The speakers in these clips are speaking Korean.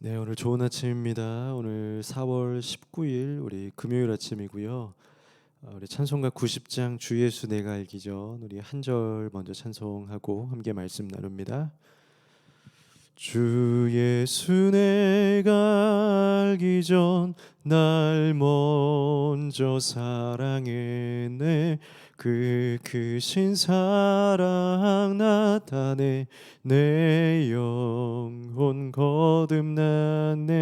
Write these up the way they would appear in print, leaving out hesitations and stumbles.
네, 오늘 좋은 아침입니다. 오늘 4월 19일 우리 금요일 아침이고요. 우리 찬송가 90장 주 예수 내가 알기 전 우리 한 절 먼저 찬송하고 함께 말씀 나눕니다. 주 예수 내가 알기 전 날 먼저 사랑했네. 그 크신 사랑 나타내 내 영혼 거듭났네.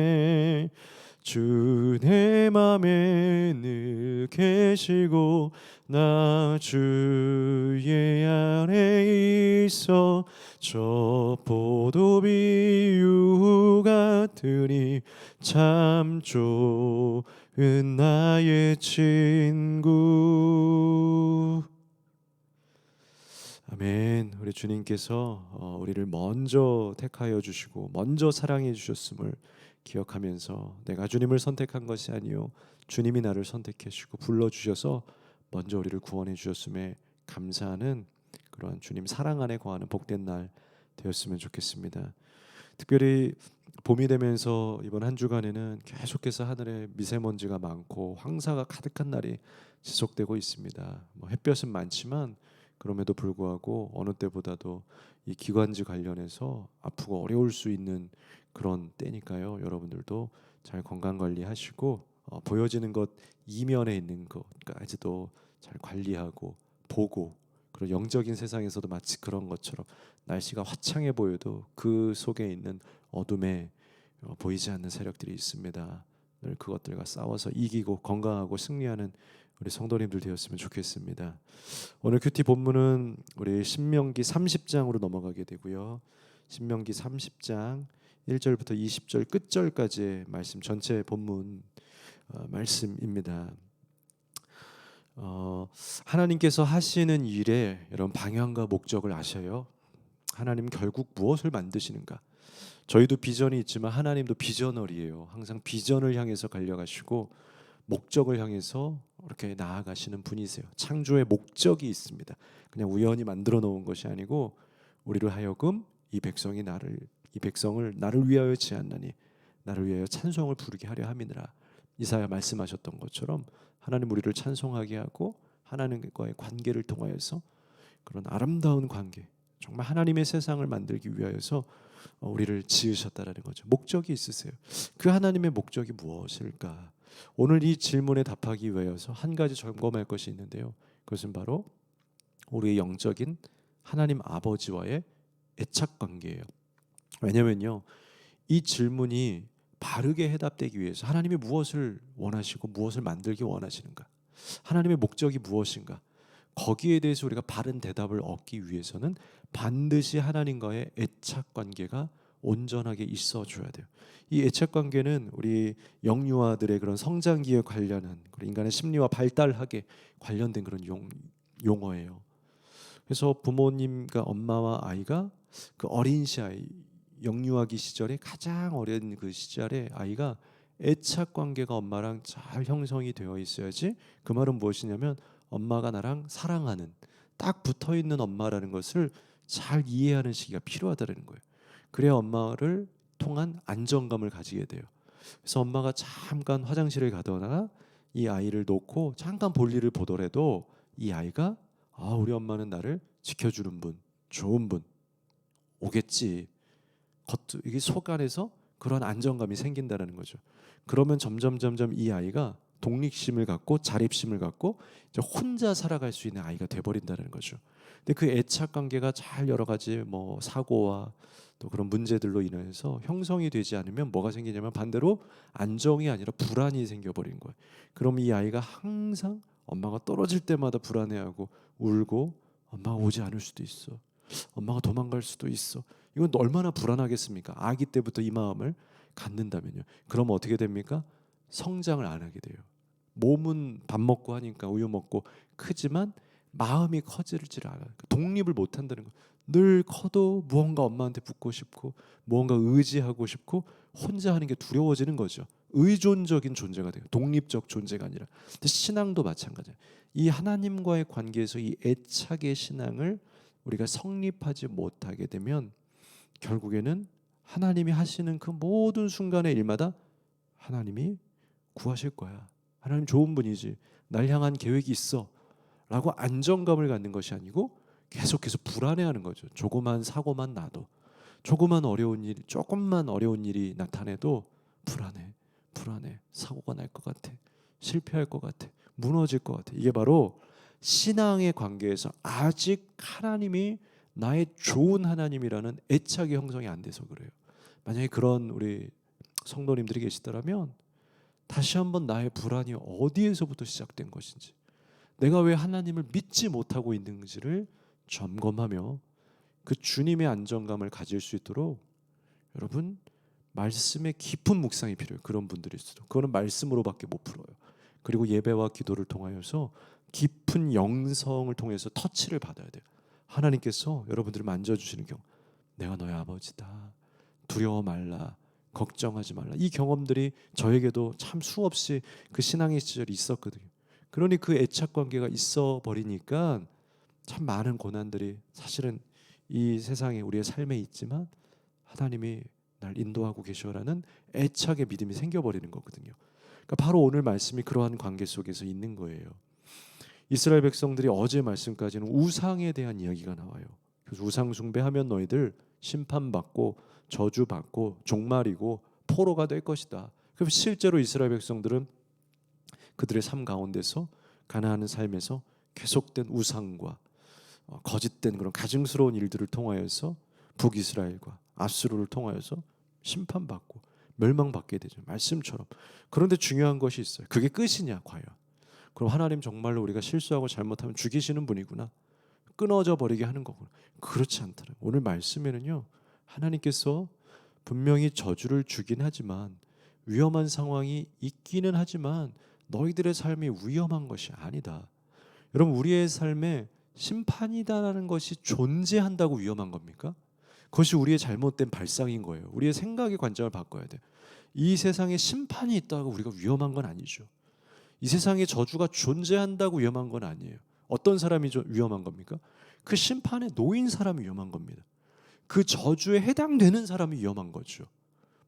주 내 맘에 늘 계시고 나 주의 안에 있어 저 포도비유 같으니 참 좋은 나의 친구. 아멘. 우리 주님께서 우리를 먼저 택하여 주시고 먼저 사랑해 주셨음을 기억하면서 내가 주님을 선택한 것이 아니요 주님이 나를 선택해 주시고 불러 주셔서 먼저 우리를 구원해 주셨음에 감사하는 그러한 주님 사랑 안에 거하는 복된 날 되었으면 좋겠습니다. 특별히 봄이 되면서 이번 한 주간에는 계속해서 하늘에 미세먼지가 많고 황사가 가득한 날이 지속되고 있습니다. 햇볕은 많지만 그럼에도 불구하고 어느 때보다도 이 기관지 관련해서 아프고 어려울 수 있는 그런 때니까요. 여러분들도 잘 건강 관리하시고 보여지는 것 이면에 있는 것까지도 잘 관리하고 보고, 그리고 영적인 세상에서도 마치 그런 것처럼 날씨가 화창해 보여도 그 속에 있는 어둠에 보이지 않는 세력들이 있습니다. 늘 그것들과 싸워서 이기고 건강하고 승리하는 우리 성도님들 되었으면 좋겠습니다. 오늘 큐티 본문은 우리 신명기 30장으로 넘어가게 되고요. 신명기 30장 1절부터 20절 끝절까지의 말씀 전체 본문 말씀입니다. 하나님께서 하시는 일에 여러분 방향과 목적을 아셔요? 하나님 결국 무엇을 만드시는가? 저희도 비전이 있지만 하나님도 비저널이에요. 항상 비전을 향해서 달려가시고 목적을 향해서 이렇게 나아가시는 분이세요. 창조의 목적이 있습니다. 그냥 우연히 만들어 놓은 것이 아니고 우리를 하여금 이 백성을 나를 위하여 지었나니 나를 위하여 찬송을 부르게 하려 함이니라. 이사야 말씀하셨던 것처럼 하나님 우리를 찬송하게 하고 하나님과의 관계를 통하여서 그런 아름다운 관계, 정말 하나님의 세상을 만들기 위하여서 우리를 지으셨다라는 거죠. 목적이 있으세요. 그 하나님의 목적이 무엇일까? 오늘 이 질문에 답하기 위해서 한 가지 점검할 것이 있는데요. 그것은 바로 우리의 영적인 하나님 아버지와의 애착 관계예요. 왜냐면요, 이 질문이 바르게 해답되기 위해서 하나님이 무엇을 원하시고 무엇을 만들기 원하시는가, 하나님의 목적이 무엇인가, 거기에 대해서 우리가 바른 대답을 얻기 위해서는 반드시 하나님과의 애착 관계가 온전하게 있어줘야 돼요. 이 애착 관계는 우리 영유아들의 그런 성장기에 관련한 인간의 심리와 발달하게 관련된 그런 용어예요. 그래서 부모님과 엄마와 아이가 그 어린 시절, 영유아기 시절에 가장 어린 그 시절에 아이가 애착 관계가 엄마랑 잘 형성이 되어 있어야지. 그 말은 무엇이냐면 엄마가 나랑 사랑하는, 딱 붙어 있는 엄마라는 것을 잘 이해하는 시기가 필요하다는 거예요. 그래야 엄마를 통한 안정감을 가지게 돼요. 그래서 엄마가 잠깐 화장실을 가거나 이 아이를 놓고 잠깐 볼일을 보더라도 이 아이가 우리 엄마는 나를 지켜주는 분, 좋은 분 오겠지. 이게 속 안에서 그런 안정감이 생긴다는 거죠. 그러면 점점 이 아이가 독립심을 갖고 자립심을 갖고 이제 혼자 살아갈 수 있는 아이가 돼버린다는 거죠. 근데 그 애착 관계가 잘 여러 가지 사고와 또 그런 문제들로 인해서 형성이 되지 않으면 뭐가 생기냐면 반대로 안정이 아니라 불안이 생겨버린 거예요. 그럼 이 아이가 항상 엄마가 떨어질 때마다 불안해하고 울고, 엄마가 오지 않을 수도 있어, 엄마가 도망갈 수도 있어. 이건 얼마나 불안하겠습니까? 아기 때부터 이 마음을 갖는다면요. 그럼 어떻게 됩니까? 성장을 안 하게 돼요. 몸은 밥 먹고 하니까 우유 먹고 크지만 마음이 커지질 않아요. 독립을 못 한다는 거. 늘 커도 무언가 엄마한테 붙고 싶고 무언가 의지하고 싶고 혼자 하는 게 두려워지는 거죠. 의존적인 존재가 돼요. 독립적 존재가 아니라. 근데 신앙도 마찬가지예요. 이 하나님과의 관계에서 이 애착의 신앙을 우리가 성립하지 못하게 되면 결국에는 하나님이 하시는 그 모든 순간의 일마다 하나님이 구하실 거야. 하나님 좋은 분이지. 날 향한 계획이 있어. 라고 안정감을 갖는 것이 아니고 계속해서 불안해하는 거죠. 조그만 사고만 나도, 조그만 어려운 일, 조금만 어려운 일이 나타내도 불안해, 불안해. 사고가 날 것 같아. 실패할 것 같아. 무너질 것 같아. 이게 바로 신앙의 관계에서 아직 하나님이 나의 좋은 하나님이라는 애착이 형성이 안 돼서 그래요. 만약에 그런 우리 성도님들이 계시더라면 다시 한번 나의 불안이 어디에서부터 시작된 것인지, 내가 왜 하나님을 믿지 못하고 있는지를 점검하며 그 주님의 안정감을 가질 수 있도록 여러분 말씀의 깊은 묵상이 필요해요. 그런 분들일수록 그거는 말씀으로밖에 못 풀어요. 그리고 예배와 기도를 통하여서 깊은 영성을 통해서 터치를 받아야 돼요. 하나님께서 여러분들을 만져주시는 경우, 내가 너의 아버지다, 두려워 말라, 걱정하지 말라. 이 경험들이 저에게도 참 수없이 그 신앙의 시절이 있었거든요. 그러니 그 애착 관계가 있어 버리니까 참 많은 고난들이 사실은 이 세상에 우리의 삶에 있지만 하나님이 날 인도하고 계셔라는 애착의 믿음이 생겨버리는 거거든요. 그러니까 바로 오늘 말씀이 그러한 관계 속에서 있는 거예요. 이스라엘 백성들이 어제 말씀까지는 우상에 대한 이야기가 나와요. 그래서 우상 숭배하면 너희들 심판받고 저주받고 종말이고 포로가 될 것이다. 그럼 실제로 이스라엘 백성들은 그들의 삶 가운데서 가나안 삶에서 계속된 우상과 거짓된 그런 가증스러운 일들을 통하여서 북이스라엘과 아수르를 통하여서 심판받고 멸망받게 되죠. 말씀처럼. 그런데 중요한 것이 있어요. 그게 끝이냐 과연? 그럼 하나님 정말로 우리가 실수하고 잘못하면 죽이시는 분이구나, 끊어져 버리게 하는 거구나. 그렇지 않더라고요. 오늘 말씀에는요, 하나님께서 분명히 저주를 주긴 하지만, 위험한 상황이 있기는 하지만 너희들의 삶이 위험한 것이 아니다. 여러분, 우리의 삶에 심판이다라는 것이 존재한다고 위험한 겁니까? 그것이 우리의 잘못된 발상인 거예요. 우리의 생각의 관점을 바꿔야 돼. 이 세상에 심판이 있다고 우리가 위험한 건 아니죠. 이 세상에 저주가 존재한다고 위험한 건 아니에요. 어떤 사람이 위험한 겁니까? 그 심판에 놓인 사람이 위험한 겁니다. 그 저주에 해당되는 사람이 위험한 거죠.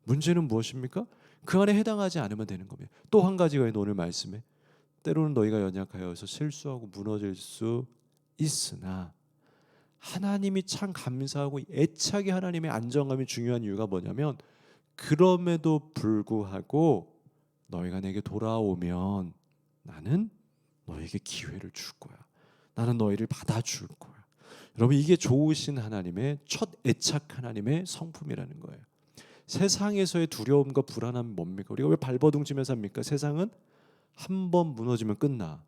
문제는 무엇입니까? 그 안에 해당하지 않으면 되는 겁니다. 또 한 가지가 있는 오늘 말씀에, 때로는 너희가 연약하여서 실수하고 무너질 수 있으나, 하나님이 참 감사하고 애착이 하나님의 안정감이 중요한 이유가 뭐냐면, 그럼에도 불구하고 너희가 내게 돌아오면 나는 너에게 기회를 줄 거야. 나는 너희를 받아줄 거야. 여러분, 이게 좋으신 하나님의 첫 애착, 하나님의 성품이라는 거예요. 세상에서의 두려움과 불안함이 뭡니까? 우리가 왜 발버둥치며 삽니까? 세상은 한 번 무너지면 끝나.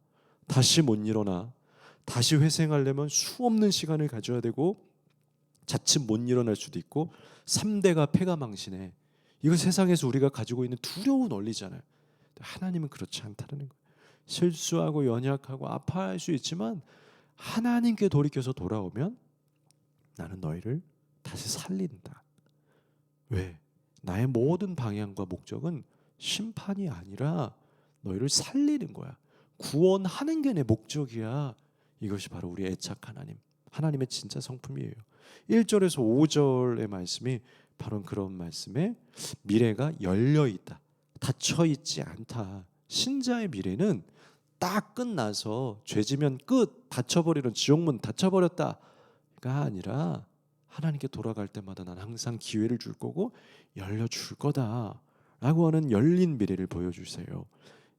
다시 못 일어나. 다시 회생하려면 수없는 시간을 가져야 되고, 자칫 못 일어날 수도 있고, 3대가 패가망신해. 이거 세상에서 우리가 가지고 있는 두려운 원리잖아요. 하나님은 그렇지 않다는 거예요. 실수하고 연약하고 아파할 수 있지만 하나님께 돌이켜서 돌아오면 나는 너희를 다시 살린다. 왜? 나의 모든 방향과 목적은 심판이 아니라 너희를 살리는 거야. 구원하는 게 내 목적이야. 이것이 바로 우리의 애착 하나님, 하나님의 진짜 성품이에요. 1절에서 5절의 말씀이 바로 그런 말씀에, 미래가 열려있다, 닫혀있지 않다. 신자의 미래는 딱 끝나서 죄지면 끝, 닫혀버리는 지옥문 닫혀버렸다가 아니라 하나님께 돌아갈 때마다 난 항상 기회를 줄 거고 열려줄 거다라고 하는 열린 미래를 보여주세요.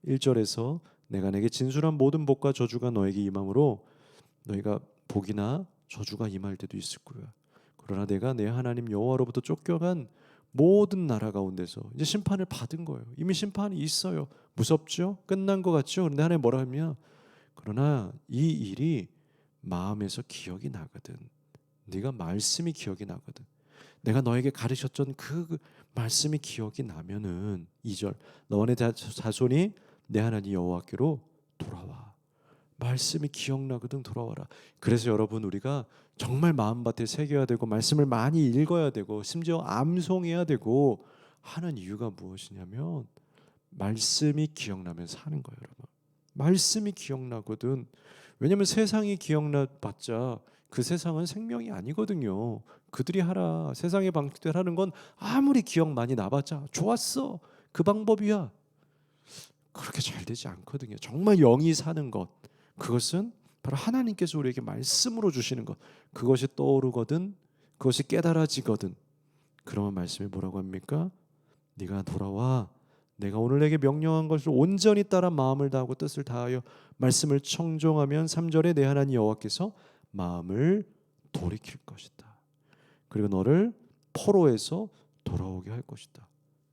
1절에서 내가 내게 진술한 모든 복과 저주가 너에게 임함으로 너희가 복이나 저주가 임할 때도 있을 거야. 그러나 내가 내 하나님 여호와로부터 쫓겨간 모든 나라 가운데서 이제 심판을 받은 거예요. 이미 심판이 있어요. 무섭죠? 끝난 것 같죠? 그런데 하나님 뭐라 하면, 그러나 이 일이 마음에서 기억이 나거든. 네가 말씀이 기억이 나거든. 내가 너에게 가르쳤던 그 말씀이 기억이 나면은, 2절, 너와 내 자손이 내 하나님 여호와께로 돌아와. 말씀이 기억나거든, 돌아와라. 그래서 여러분, 우리가 정말 마음밭에 새겨야 되고 말씀을 많이 읽어야 되고 심지어 암송해야 되고 하는 이유가 무엇이냐면, 말씀이 기억나면 사는 거예요, 여러분. 말씀이 기억나거든. 왜냐하면 세상이 기억나봤자 그 세상은 생명이 아니거든요. 그들이 하라. 세상의 방식대로 하는 건 아무리 기억 많이 나봤자 좋았어. 그 방법이야. 그렇게 잘 되지 않거든요. 정말 영이 사는 것, 그것은 바로 하나님께서 우리에게 말씀으로 주시는 것, 그것이 떠오르거든, 그것이 깨달아지거든, 그러면 말씀이 뭐라고 합니까? 네가 돌아와 내가 오늘 내게 명령한 것을 온전히 따라 마음을 다하고 뜻을 다하여 말씀을 청종하면 3절에 내 하나님 여호와께서 마음을 돌이킬 것이다. 그리고 너를 포로에서 돌아오게 할 것이다.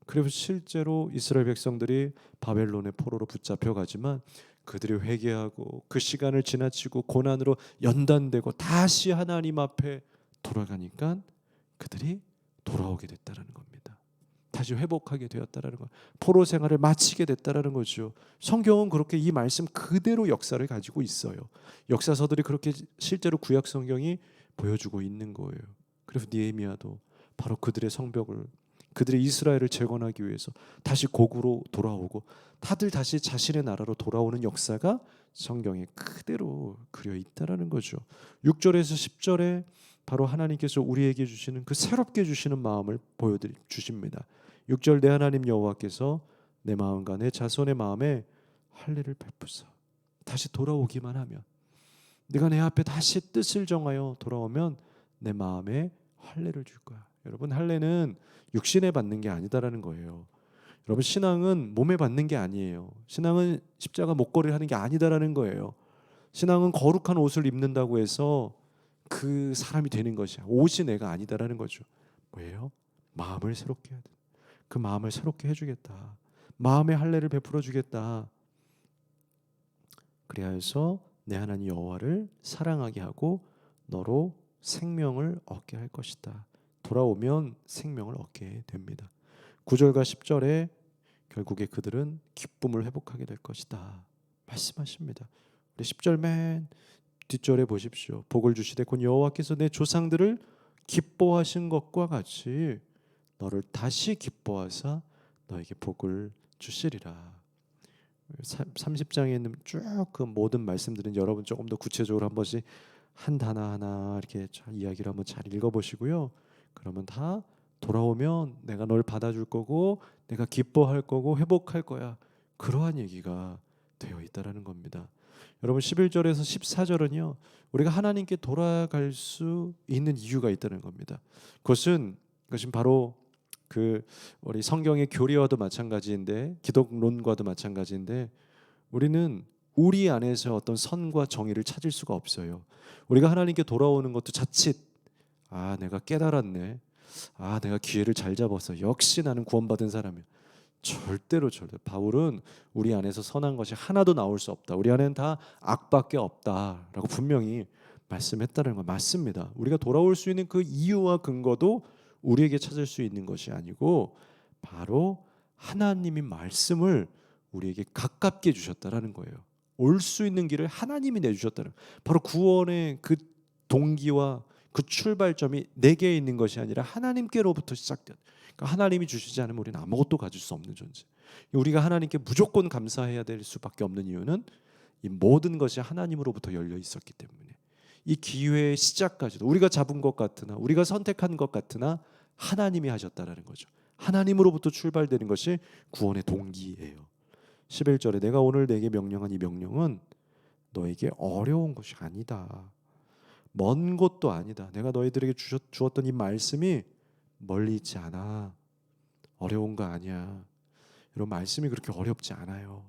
그리고 실제로 이스라엘 백성들이 바벨론의 포로로 붙잡혀 가지만 그들이 회개하고 그 시간을 지나치고 고난으로 연단되고 다시 하나님 앞에 돌아가니까 그들이 돌아오게 됐다는 겁니다. 다시 회복하게 되었다라는 거, 포로 생활을 마치게 됐다라는 거죠. 성경은 그렇게 이 말씀 그대로 역사를 가지고 있어요. 역사서들이 그렇게 실제로 구약 성경이 보여주고 있는 거예요. 그래서 느헤미야도 바로 그들의 성벽을, 그들의 이스라엘을 재건하기 위해서 다시 고구로 돌아오고 다들 다시 자신의 나라로 돌아오는 역사가 성경에 그대로 그려 있다라는 거죠. 6절에서 10절에 바로 하나님께서 우리에게 주시는 그 새롭게 주시는 마음을 보여드리 주십니다. 6절 내 하나님 여호와께서 내 마음과 내 자손의 마음에 할례를 베푸사. 다시 돌아오기만 하면, 네가 내 앞에 다시 뜻을 정하여 돌아오면 내 마음에 할례를 줄 거야. 여러분, 할례는 육신에 받는 게 아니다라는 거예요. 여러분, 신앙은 몸에 받는 게 아니에요. 신앙은 십자가 목걸이를 하는 게 아니다라는 거예요. 신앙은 거룩한 옷을 입는다고 해서 그 사람이 되는 것이야. 옷이 내가 아니다라는 거죠. 뭐예요? 마음을 새롭게 해야 돼. 그 마음을 새롭게 해주겠다. 마음의 할례를 베풀어 주겠다. 그리하여서 내 하나님 여호와를 사랑하게 하고 너로 생명을 얻게 할 것이다. 돌아오면 생명을 얻게 됩니다. 9절과 10절에 결국에 그들은 기쁨을 회복하게 될 것이다 말씀하십니다. 10절 맨 뒷절에 보십시오. 복을 주시되 곧 여호와께서 내 조상들을 기뻐하신 것과 같이 너를 다시 기뻐하사 너에게 복을 주시리라. 30장에 있는 쭉 그 모든 말씀들은 여러분 조금 더 구체적으로 한 번씩 한 단어 하나 이렇게 잘 이야기를 한번 잘 읽어보시고요. 그러면 다 돌아오면 내가 널 받아줄 거고 내가 기뻐할 거고 회복할 거야. 그러한 얘기가 되어 있다라는 겁니다. 여러분 11절에서 14절은요. 우리가 하나님께 돌아갈 수 있는 이유가 있다는 겁니다. 그것은 바로 그 우리 성경의 교리와도 마찬가지인데 기독론과도 마찬가지인데 우리는 우리 안에서 어떤 선과 정의를 찾을 수가 없어요. 우리가 하나님께 돌아오는 것도 자칫 내가 깨달았네. 내가 기회를 잘 잡았어. 역시 나는 구원받은 사람이야. 절대로 바울은 우리 안에서 선한 것이 하나도 나올 수 없다. 우리 안에는 다 악밖에 없다라고 분명히 말씀했다는 거 맞습니다. 우리가 돌아올 수 있는 그 이유와 근거도 우리에게 찾을 수 있는 것이 아니고 바로 하나님이 말씀을 우리에게 가깝게 주셨다라는 거예요. 올 수 있는 길을 하나님이 내주셨다는 거예요. 바로 구원의 그 동기와 그 출발점이 내게 있는 것이 아니라 하나님께로부터 시작된. 그러니까 하나님이 주시지 않으면 우리는 아무것도 가질 수 없는 존재. 우리가 하나님께 무조건 감사해야 될 수밖에 없는 이유는 이 모든 것이 하나님으로부터 열려 있었기 때문에 이 기회의 시작까지도 우리가 잡은 것 같으나 우리가 선택한 것 같으나 하나님이 하셨다라는 거죠. 하나님으로부터 출발되는 것이 구원의 동기예요. 11절에 내가 오늘 내게 명령한 이 명령은 너에게 어려운 것이 아니다. 먼 곳도 아니다. 내가 너희들에게 주었던 이 말씀이 멀리 있지 않아. 어려운 거 아니야. 이런 말씀이 그렇게 어렵지 않아요.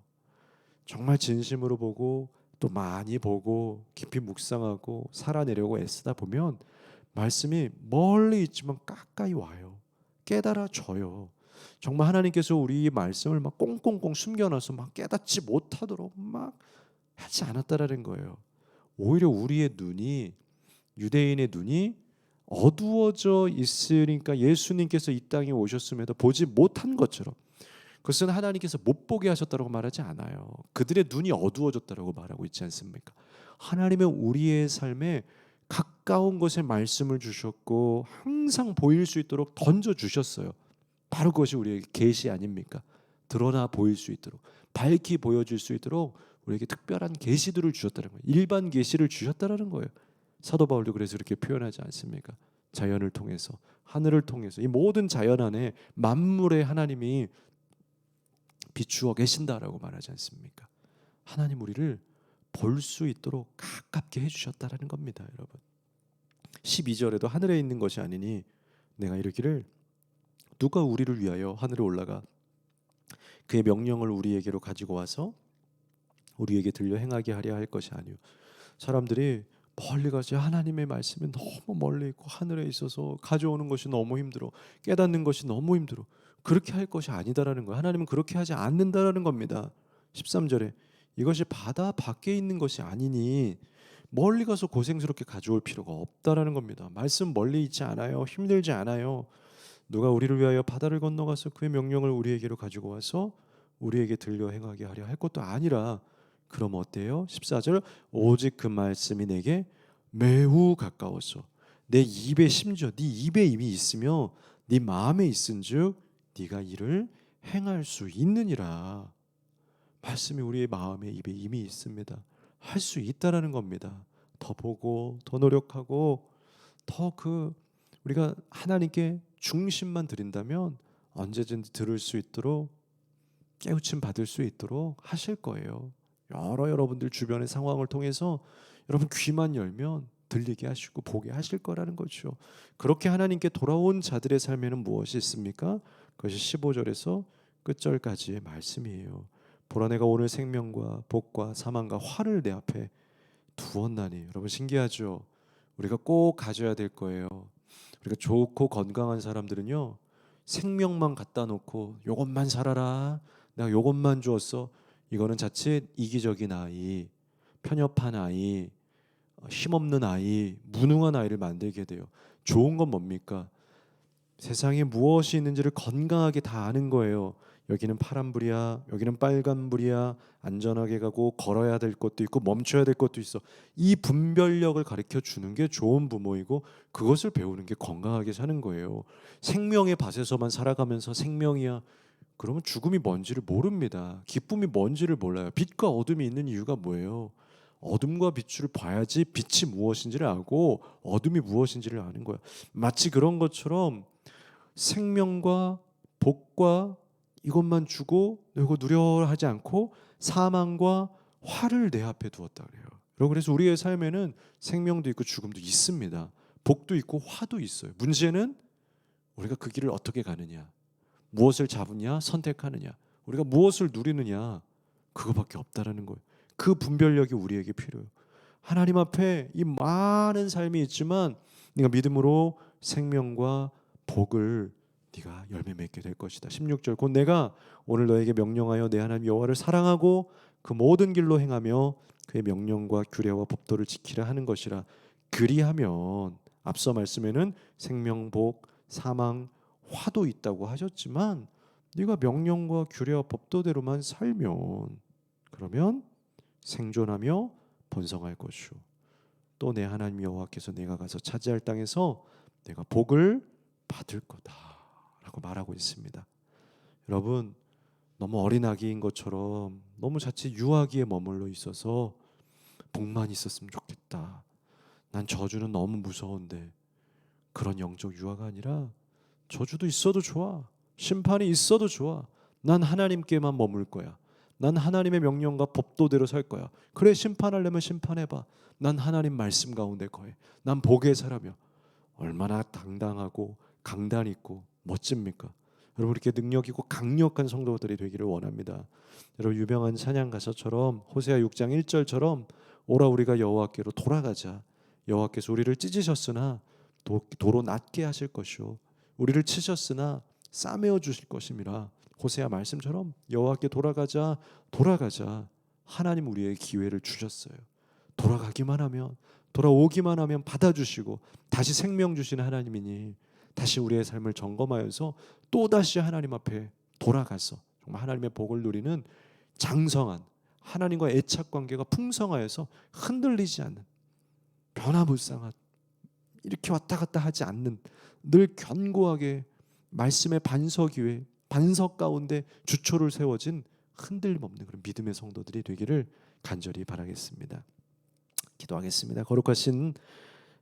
정말 진심으로 보고 또 많이 보고 깊이 묵상하고 살아내려고 애쓰다 보면 말씀이 멀리 있지만 가까이 와요. 깨달아져요. 정말 하나님께서 우리 말씀을 막 꽁꽁꽁 숨겨놔서 막 깨닫지 못하도록 막 하지 않았다라는 거예요. 오히려 우리의 눈이, 유대인의 눈이 어두워져 있으니까 예수님께서 이 땅에 오셨음에도 보지 못한 것처럼, 그것은 하나님께서 못 보게 하셨다고 말하지 않아요. 그들의 눈이 어두워졌다고 말하고 있지 않습니까? 하나님은 우리의 삶에 가까운 곳에 말씀을 주셨고 항상 보일 수 있도록 던져 주셨어요. 바로 그것이 우리에게 계시 아닙니까? 드러나 보일 수 있도록, 밝히 보여질 수 있도록 우리에게 특별한 계시들을 주셨다는 거예요. 일반 계시를 주셨다는 거예요. 사도 바울도 그래서 이렇게 표현하지 않습니까? 자연을 통해서, 하늘을 통해서 이 모든 자연 안에 만물에 하나님이 비추어 계신다라고 말하지 않습니까? 하나님 우리를 볼 수 있도록 가깝게 해주셨다라는 겁니다, 여러분. 12절에도 하늘에 있는 것이 아니니 내가 이르기를 누가 우리를 위하여 하늘에 올라가 그의 명령을 우리에게로 가지고 와서 우리에게 들려 행하게 하려 할 것이 아니요. 사람들이 멀리 가서 하나님의 말씀이 너무 멀리 있고 하늘에 있어서 가져오는 것이 너무 힘들어, 깨닫는 것이 너무 힘들어, 그렇게 할 것이 아니다라는 거예요. 하나님은 그렇게 하지 않는다라는 겁니다. 13절에 이것이 바다 밖에 있는 것이 아니니 멀리 가서 고생스럽게 가져올 필요가 없다라는 겁니다. 말씀 멀리 있지 않아요. 힘들지 않아요. 누가 우리를 위하여 바다를 건너가서 그의 명령을 우리에게로 가지고 와서 우리에게 들려 행하게 하려 할 것도 아니라, 그럼 어때요? 14절 오직 그 말씀이 내게 매우 가까워서 내 입에, 심지어 네 입에 이미 있으며 네 마음에 있은즉 네가 이를 행할 수 있느니라. 말씀이 우리의 마음에 입에 이미 있습니다. 할 수 있다라는 겁니다. 더 보고 더 노력하고 더 우리가 하나님께 중심만 드린다면 언제든지 들을 수 있도록, 깨우침 받을 수 있도록 하실 거예요. 여러분들 주변의 상황을 통해서 여러분 귀만 열면 들리게 하시고 보게 하실 거라는 거죠. 그렇게 하나님께 돌아온 자들의 삶에는 무엇이 있습니까? 그것이 15절에서 끝절까지의 말씀이에요. 보라 내가 오늘 생명과 복과 사망과 화를 내 앞에 두었나니. 여러분 신기하죠? 우리가 꼭 가져야 될 거예요. 우리가 좋고 건강한 사람들은요, 생명만 갖다 놓고 요것만 살아라, 내가 요것만 주었어, 이거는 자칫 이기적인 아이, 편협한 아이, 힘없는 아이, 무능한 아이를 만들게 돼요. 좋은 건 뭡니까? 세상에 무엇이 있는지를 건강하게 다 아는 거예요. 여기는 파란불이야, 여기는 빨간불이야, 안전하게 가고 걸어야 될 것도 있고 멈춰야 될 것도 있어. 이 분별력을 가르쳐 주는 게 좋은 부모이고, 그것을 배우는 게 건강하게 사는 거예요. 생명의 밭에서만 살아가면서 생명이야, 그러면 죽음이 뭔지를 모릅니다. 기쁨이 뭔지를 몰라요. 빛과 어둠이 있는 이유가 뭐예요? 어둠과 빛을 봐야지 빛이 무엇인지를 알고 어둠이 무엇인지를 아는 거야. 마치 그런 것처럼 생명과 복과 이것만 주고 이거 누려 하지 않고 사망과 화를 내 앞에 두었다 그래요. 여러분, 그래서 우리의 삶에는 생명도 있고 죽음도 있습니다. 복도 있고 화도 있어요. 문제는 우리가 그 길을 어떻게 가느냐, 무엇을 잡느냐, 선택하느냐, 우리가 무엇을 누리느냐, 그거밖에 없다라는 거예요. 그 분별력이 우리에게 필요해요. 하나님 앞에 이 많은 삶이 있지만 네가 믿음으로 생명과 복을 네가 열매 맺게 될 것이다. 16절 곧 내가 오늘 너에게 명령하여 내 하나님 여호와를 사랑하고 그 모든 길로 행하며 그의 명령과 규례와 법도를 지키라 하는 것이라. 그리하면 앞서 말씀에는 생명, 복, 사망, 화도 있다고 하셨지만 네가 명령과 규례와 법도대로만 살면 그러면 생존하며 번성할 것이요 또 내 하나님 여호와께서 내가 가서 차지할 땅에서 내가 복을 받을 거다라고 말하고 있습니다. 여러분, 너무 어린 아기인 것처럼 너무 자칫 유아기에 머물러 있어서 복만 있었으면 좋겠다, 난 저주는 너무 무서운데, 그런 영적 유아가 아니라 저주도 있어도 좋아, 심판이 있어도 좋아, 난 하나님께만 머물 거야, 난 하나님의 명령과 법도대로 살 거야. 그래, 심판하려면 심판해봐, 난 하나님 말씀 가운데 거해, 난 복의 사람이야. 얼마나 당당하고 강단 있고 멋집니까? 여러분, 이렇게 능력 있고 강력한 성도들이 되기를 원합니다. 여러분, 유명한 찬양 가사처럼 호세아 6장 1절처럼 오라 우리가 여호와께로 돌아가자. 여호와께서 우리를 찢으셨으나 도로 낮게 하실 것이요 우리를 치셨으나 싸매어 주실 것임이라. 호세아 말씀처럼 여호와께 돌아가자, 돌아가자. 하나님 우리에게 기회를 주셨어요. 돌아가기만 하면, 돌아오기만 하면 받아주시고 다시 생명 주시는 하나님이니 다시 우리의 삶을 점검하여서 또다시 하나님 앞에 돌아가서 정말 하나님의 복을 누리는 장성한 하나님과의 애착 관계가 풍성하여서 흔들리지 않는, 변화무쌍한, 이렇게 왔다 갔다 하지 않는, 늘 견고하게 말씀의 반석 위에, 반석 가운데 주초를 세워진 흔들림 없는 그런 믿음의 성도들이 되기를 간절히 바라겠습니다. 기도하겠습니다. 거룩하신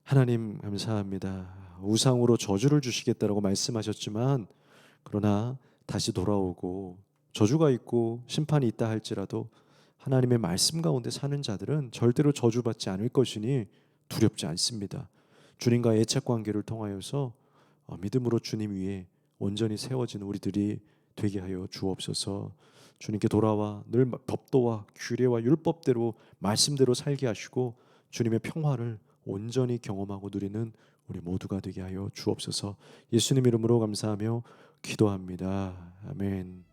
하나님 감사합니다. 우상으로 저주를 주시겠다라고 말씀하셨지만 그러나 다시 돌아오고 저주가 있고 심판이 있다 할지라도 하나님의 말씀 가운데 사는 자들은 절대로 저주받지 않을 것이니 두렵지 않습니다. 주님과의 애착 관계를 통하여서 믿음으로 주님 위에 온전히 세워진 우리들이 되게 하여 주옵소서. 주님께 돌아와 늘 법도와 규례와 율법대로 말씀대로 살게 하시고 주님의 평화를 온전히 경험하고 누리는 우리 모두가 되게 하여 주옵소서. 예수님 이름으로 감사하며 기도합니다. 아멘.